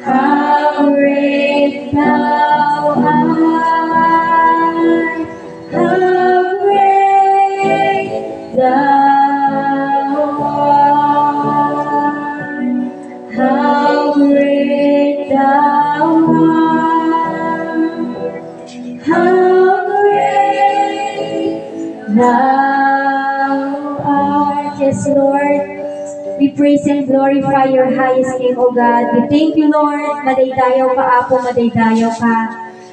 How great thou art, how great thou art, how great thou art, how great thou art. Yes, Lord. We praise and glorify your highest name, O God. We thank you, Lord. Madaydayaw ka, Apo, madaydayaw ka.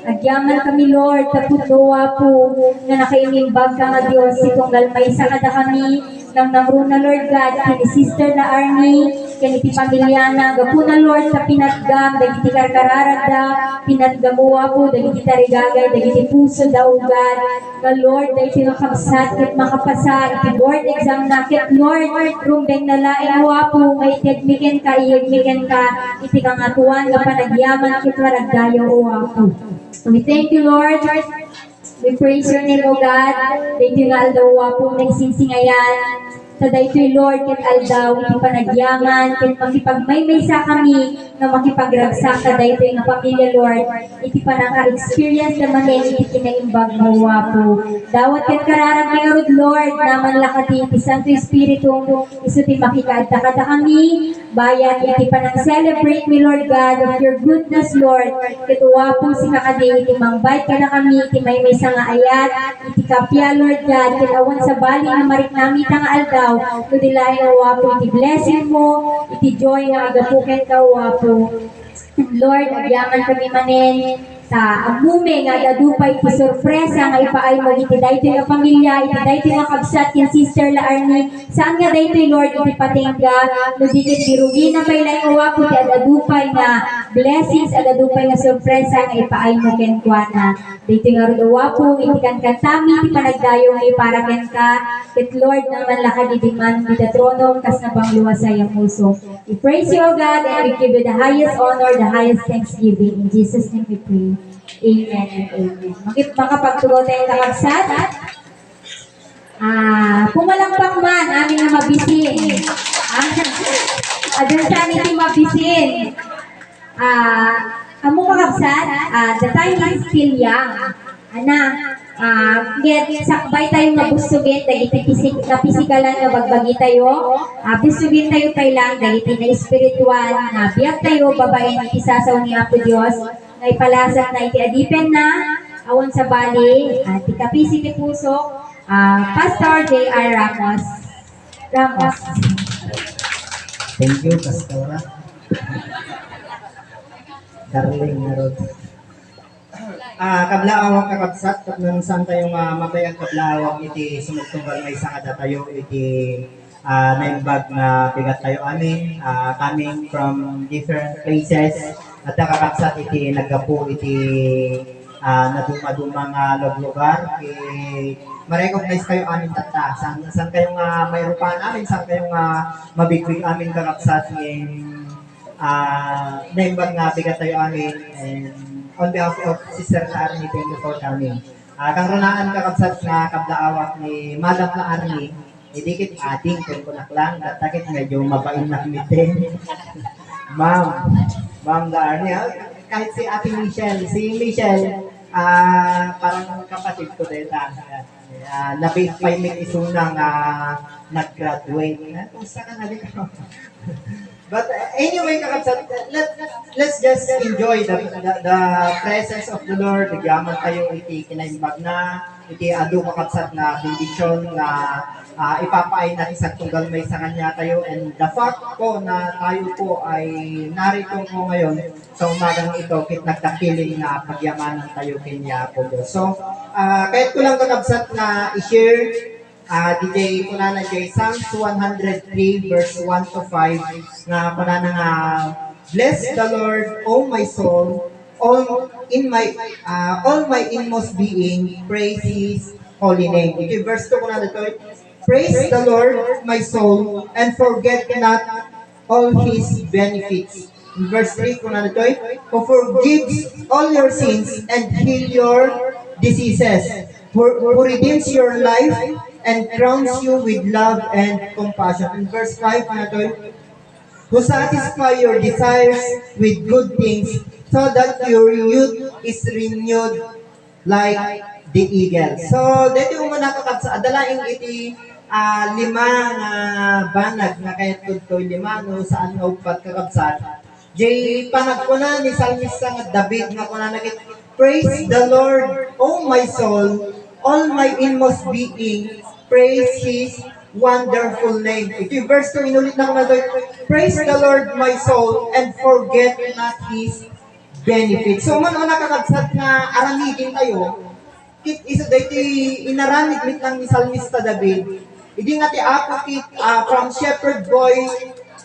Agyaman kami, Lord, kaputuwa po, na nakainimbag ka nga Diyos, itong galmay sa kada kami, ng namruna, Lord God, kini Sister na Arnie, kini ti pamilyana, gapu na Lord, sa pinatgam, dagiti karkararada, pinatgamuwa po, dagiti tarigagay, dagiti puso daw, God, nga Lord, dahil makamsat, kit makapasa, iti board exam na, kit Lord, rumbeng na laing wapo, nga itagmikin ka, iagmikin ka, iti kangatuan, nga panagyaman, kit waragdayo o wapo. We thank you, Lord. We praise your name, O God. Thank you nga aldaw wapo nagsinsingayan. Sa daytoy Lord, kit aldaw, iti panagyaman, kit makipagmaymay sa kami, na makipagragsak sa daytoy nga pamilya, Lord. Iti panaka-experience naman iti kinaimbag mo wapo. Dawat kit kararag nga rod, Lord, naman lakati iti Santo Espiritu, iso ti makikaadta kada kami, bayan iti panang-celebrate me, Lord God, of your goodness, Lord. Kit wapo si kakadi, iti mangbay kada kami, iti maymay sa nga ayat, iti kapya, Lord God, kit awan sa bali na marik nami nga aldaw, kudilain nga wapo, iti blessing mo, iti joy nga agapuken ka wapo. Lord, agyaman kami manin sa amume nga dadupay ti sorpresa nga ipaay mo iti daytoy nga pamilya, iti daytoy nga kabsat ken Sister La Arnie. Saan nga daytoy Lord iti patingga no dikit birugi na paylay nga wapo ti adadupay nga blessings, adadupay nga sorpresa nga ipaay mo ken kuana. Daytoy nga ro wapo iti kankantami iti panagdayo ni para ken ka. Ket Lord naman lakad iti man iti trono kas na pangluwasay ang puso. We praise you, O God, and we give you the highest honor, the highest thanksgiving. In Jesus' name we pray. Amen and amen. Makapagtugaw tayong kakabsat. Pumalakpak man, amin na mabisin. Adun sa amin yung mabisin. Amo kakabsat, the time is still young. Get sakbay tayo nga busugin, dagiti pisikalan nga bagbagi tayo, busugin tayo kailang, dagiti na espiritual, na biyak tayo, babae ni isasaw ni Apo Diyos, na ipalasat na iti adipen na, awan sa bali, ti kapisi ti puso, Pastor J.R. Ramos. Thank you, Pastora. Darling Narod. Kablawang kakabsat, kat nang saan tayong mabayang kablawang iti sumugtunggal may sangada tayo iti naimbag na bigat tayo amin, coming from different places at kakabsat iti naggapu iti naduma-dumang lugar. Ma-recognize kayo amin tata. Saan kayong mayroon pa namin, saan kayong mabigwig amin kakabsat ng naimbag na bigat tayo amin. And on behalf of Sister na Arnie, thank you for coming. Kang runaan kakabsat na kablaawak ni Madam na Arnie, idikit ating kung kunaklang, datakit medyo mabain na kamitin. Ma'am na Arnie, kahit si ating Michelle, parang kapatid ko din. Napipay isunang nag-graduate. Kumusta ka na dito? But anyway, kakabsat, let's just enjoy the presence of the Lord. Nagyaman tayo iti kinaimbag na, iti adu kakabsat na bendisyon na ipapaay na isang tunggal may sa kanya tayo. And the fact po na tayo po ay narito po ngayon sa umagang ito, kit nagtakiling na pagyamanan tayo kanya po. So, kahit ko lang kakabsat na i-share, DJ ko na J. Psalms 103 verse 1 to 5 na kuna nga bless the Lord, O my soul, all my inmost being, praise His holy name. Ito verse 2 ko na dito. Praise the Lord, my soul, and forget not all His benefits. In verse 3 ko na dito, who forgives all your sins and heal your diseases, who redeems your life and crowns you with love and compassion. In verse 5 na ito, who satisfy your desires with good things, so that your youth is renewed like the eagle. So, dito yung muna kakabsa, adalaing iti lima nga banag nga kaya tudtoy lima no saan nga upat kakabsat. Jay panag ko na ni Salmista nga David nga ko na nagit, praise the Lord, O my soul, all my inmost being, praise His wonderful name. Ito yung verse 2, inulit na ko na doon, praise the Lord, my soul, and forget not His benefits. So, man una kakabsat nga aramidin tayo, kit iso dito inaramid mit lang ni Salmista David. Hindi nga ti ako kit from shepherd boy,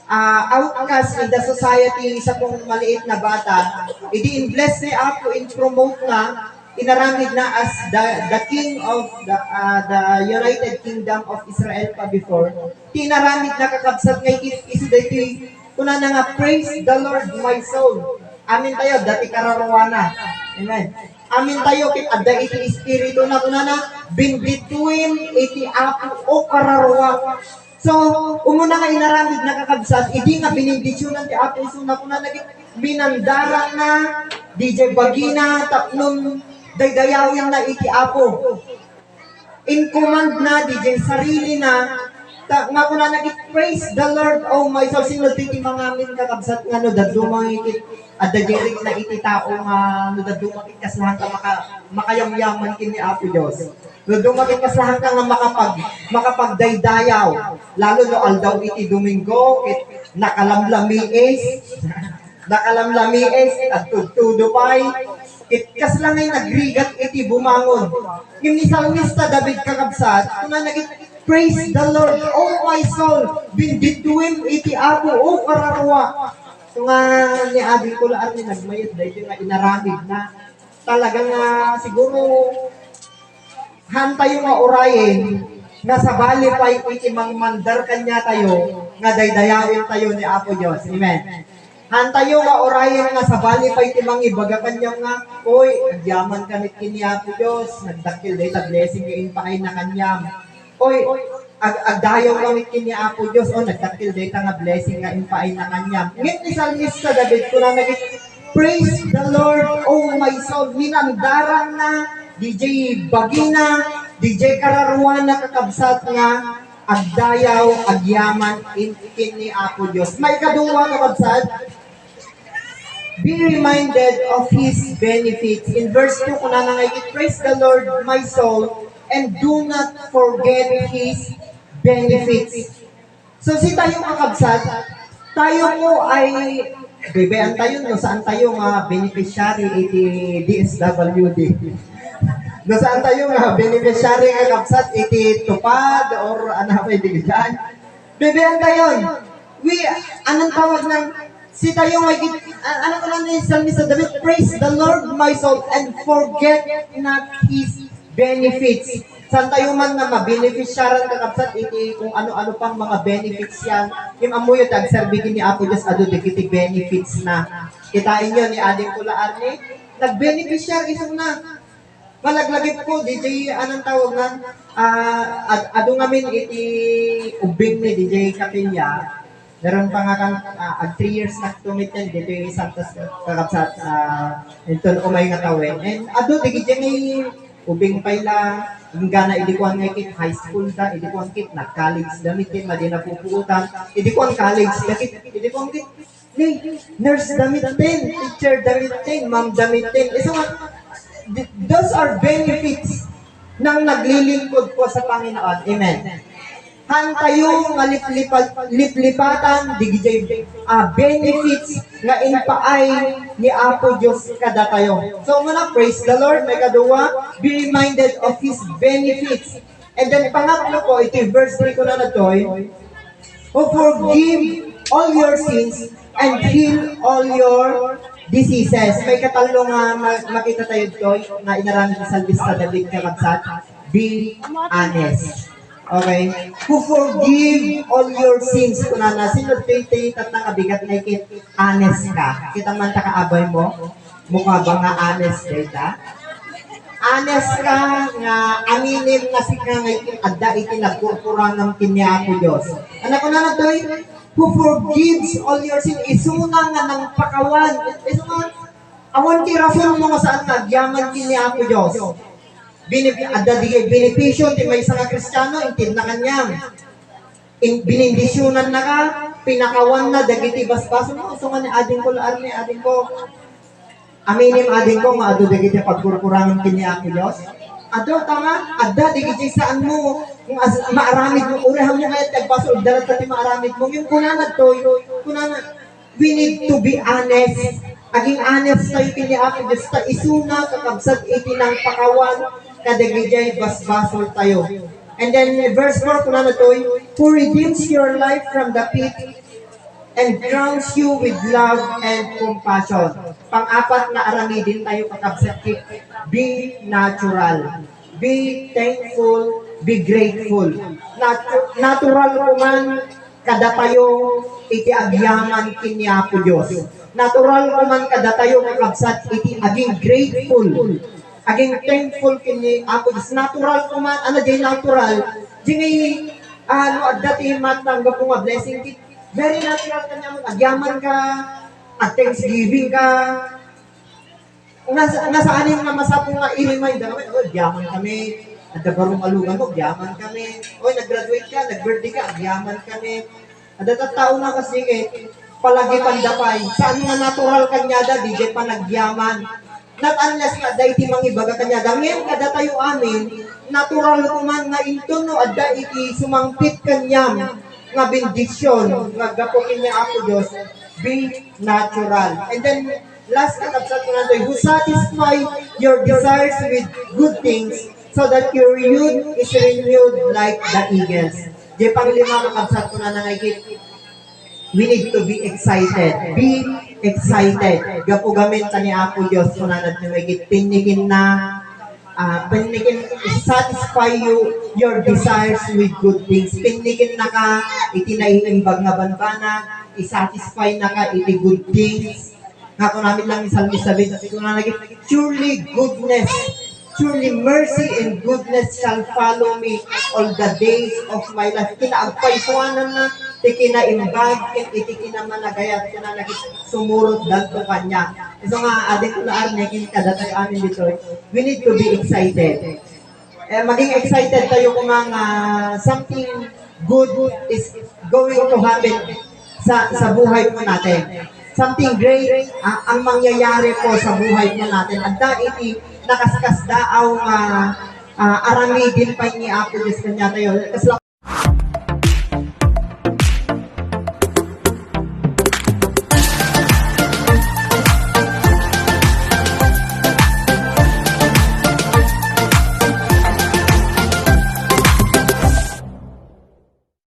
outcast in the society sa kong maliit na bata. Hindi in-bless ni ako, in-promote na, inaramid na as the king of the United Kingdom of Israel pa before. Tinaramid na kakabsat ngay kit iso dito kuna na nga, praise the Lord my soul. Amin tayo, dati kararawana. Amen. Amin tayo kit adda iti espiritu na kunana bindituin iti apo o kararwa. So umuna nga inaramid na kakabsat, idi nga binindisyonan ti apo iso na kunana git binandara na DJ Bagina tapnon daydayawin na iti apo. In command na DJ sarili na nga kuna nagit praise the Lord, oh my soul. Sino titi mga amin kakabsat nga no dadumang ikit at dajirik na iti tao nga no dadumang ikit kaslahan ka makayamyaman kini Apo Diyos. No dumakit kaslahan ka nga makapagdaydayaw. Lalo no aldaw iti Domingo kit nakalamlamiis at tugtudo pa'y kit kaslangay nagrigat iti bumangon. Yung ni Salmista David kakabsat kuna nagit praise the Lord, oh my soul, bindituin iti Apo, o kararwa. So nga ni Ading Kulaan ni nagmayat dahil nga inaramid na talagang siguro hantay nga orayin nga sa bali pa iti mandar kanya tayo nga daydayawin tayo ni Apo Diyos. Amen. Hantayo nga orayin nga sa bali pa iti ibaga kanya nga, oy, agyaman kamit kini Apo Diyos, nagdakil day ta blessing ngayon pa kayo na kanyam. Oy, agdayaw kami kini Apo Diyos, o nagtakil data nga blessing nga impaay na kanya. Ngit ni Salmista David, kuna nagit, praise the Lord, oh my soul, minandarang na, DJ Bagina, DJ Kararwa na kakabsat nga, agdayaw, agyaman, kini Apo Diyos. May kadungwa kakabsat, be reminded of His benefits. In verse 2, kuna nangayit, praise the Lord, my soul, and do not forget His benefits. So si tayong kakabsat, tayo mo ay, bebean tayo no, saan tayo nga beneficiary iti DSWD. No, saan tayo nga beneficiary kakabsat iti tupad or ano pa iti dyan. Bebean tayo. Anong tawag ng, si tayo may, anong ko lang ni Salmista David, praise the Lord my soul and forget not His benefits. Saan tayo man nga mabeneficyaran kakabsat iti kung ano-ano pang mga benefits yan. Yung amuyo tagserbihin ni Apo Diyos ado digiti benefits na. Kitain nyo ni Ading Kulaan ni nag-beneficiar isang na. Malaglagip ko, DJ, anong tawag nga? Ado ngamin iti ubing ni DJ Capilla. Meron pa nga kang 3 years na tumitin dito yung isang kakabsat ito umay nga tawin. And ado digiti ni ubing paila, hingga na idikuan nga kit high school da, idikuan kit na college damitin, madi na pupuutan, idikuan college dakit, idikuan kit, nurse damitin, teacher damitin, ma'am damitin. So, those are benefits ng naglilingkod po sa Panginoon. Amen. Hantayo nga liplipatan, digijay benefits nga impaay ni Apo Diyos kada tayo. So muna, praise the Lord. May kaduwa, be reminded of His benefits. And then pangatlo ko, ito verse 3 ko na natoy, who forgive all your sins and heal all your diseases. May katalo nga makita tayo ito, na inarami sa Salmista David kakabsat, be honest. Okay? Who forgive all your sins. Kuna na, sino titi tatang abigat na ikit, honest ka. Kita man ta kaabay mo, mukha ba nga honest data? Honest ka nga aminin nga si ka nga adda iti nagkurkuran ng kinya ko Diyos. Ano ko na natoy? who forgives all your sin. Isuna nga ng pakawan. Isuna, awan ti rason mo nga saan nagyaman kini Apo Diyos. Adda di benepisyon ti may nga Kristiyano, intid na kanyang. Binindisyonan na ka, pinakawan na, dagiti basbaso mo. So nga ni ading ko, ni ading ko, aminim ading ko, nga ado dagiti pagkurkurangan kini Apo Diyos. Ado, tama, adda, digiti saan mo, kung maaramid mo, urahan mo kaya tagbaso, dalat pati maaramid mo, yung kunanad to, we need to be honest. Aging honest tayo kini Apo Diyos, ta isuna, kakabsat iti ng pakawan, kadagijay basbasol tayo. And then verse 4, kunanad to, who redeems your life from the pit, and crowns you with love and compassion. Pang-apat na aramidin tayo kakabsat, be natural. Be thankful, be grateful. Natural ko man, kada tayo iti agyaman kini Apo Diyos. Natural ko man kada tayo kakabsat iti aging grateful. Aging thankful kini Apo Diyos. Natural ko man, ano di natural? Di ngay, dati matanggap ko nga blessing. Very natural ka niya, agyaman ka, at Thanksgiving ka. Nasa anim na masapong nga i-remind kami, agyaman kami. At barong alugan mo, agyaman kami. Nag-graduate ka, nag-birthday ka, agyaman kami. At tao na kasi palagi pandapay. Saan nga natural kanyada, di pa nagyaman. Not unless nga dahil timang ibaga kanyada. Ngayon kada tayo amin, natural ko man nga intono, at dahil sumangpit kanyam, nga bendisyon, nga gapukin niya Apo Diyos, be natural. And then, last kakabsat ko na who satisfy your desires with good things so that your youth is renewed like the eagles. Di panglima kakabsat ko na nangayit, we need to be excited. Be excited. Gapugamin ta ni Apo Diyos kung na natin nangayit, pinigin na, satisfy your desires with good things. Pinigin na ka, iti naiimbag nga banbana, isatisfy na ka, iti good things. Nga kung namin lang isalmi sabi, kung na naging, surely mercy and goodness shall follow me all the days of my life. Kinaagpaysuanan na, tikinaimbag, iti kinamanagayat, kinanagit sumurot danto kanya. So nga, adik ko na arnekin kadatay amin dito, we need to be excited. Maging excited tayo kung mga something good is going to happen sa buhay mo natin. Something great ang mangyayari po sa buhay mo natin. At dahil nakaskas daaw aramidin pa ni Apo Diyos kanya tayo. Kasla